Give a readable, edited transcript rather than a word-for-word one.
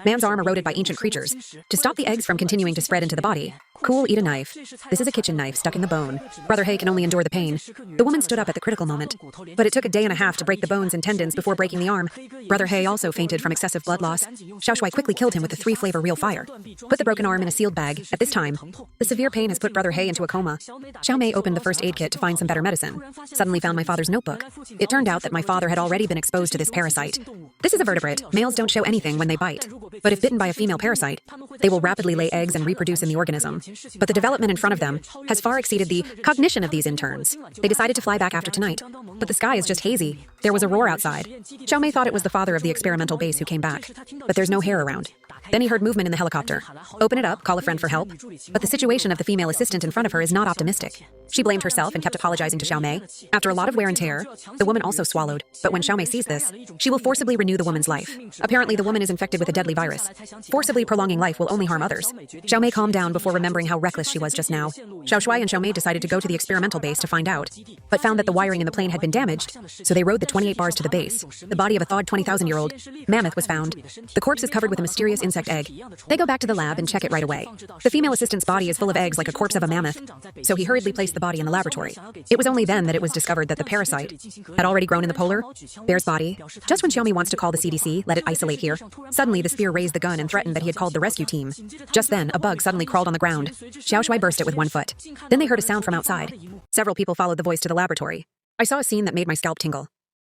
Man's arm eroded by ancient creatures. To stop the eggs from continuing to spread into the body. Cool, eat a knife. This is a kitchen knife stuck in the bone. Brother Hay can only endure the pain. The woman stood up at the critical moment. But it took a day and a half to break the bones and tendons before breaking the arm. Brother Hay also fainted from excessive blood loss. Xiao Shui quickly killed him with the 3-flavor real fire. Put the broken arm in a sealed bag. At this time, the severe pain has put Brother Hay into a coma. Xiao Mei opened the first aid kit to find some better medicine. Suddenly found my father's notebook. It turned out that my father had already been exposed to this parasite. This is a vertebrate. Males don't show anything when they bite. But if bitten by a female parasite, they will rapidly lay eggs and reproduce in the organism. But the development in front of them has far exceeded the cognition of these interns. They decided to fly back after tonight. But the sky is just hazy. There was a roar outside. Xiao Mei thought it was the father of the experimental base who came back. But there's no hair around. Then he heard movement in the helicopter. Open it up, call a friend for help. But the situation of the female assistant in front of her is not optimistic. She blamed herself and kept apologizing to Xiao Mei. After a lot of wear and tear, the woman also swallowed. But when Xiao Mei sees this, she will forcibly renew the woman's life. Apparently, the woman is infected with a deadly virus. Forcibly prolonging life will only harm others. Xiao Mei calmed down before remembering how reckless she was just now. Xiao Shui and Xiao Mei decided to go to the experimental base to find out, but found that the wiring in the plane had been damaged, so they rode the 28 bars to the base. The body of a thawed 20,000-year-old mammoth was found. The corpse is covered with a mysterious insect egg. They go back to the lab and check it right away. The female assistant's body is full of eggs like a corpse of a mammoth, so he hurriedly placed the body in the laboratory. It was only then that it was discovered that the parasite had already grown in the polar bear's body. Just when Xiaomi wants to call the CDC, let it isolate here, suddenly the spear raised the gun and threatened that he had called the rescue team. Just then, a bug suddenly crawled on the ground. Xiao Shui burst it with one foot. Then they heard a sound from outside. Several people followed the voice to the laboratory. I saw a scene that made my scalp tingle.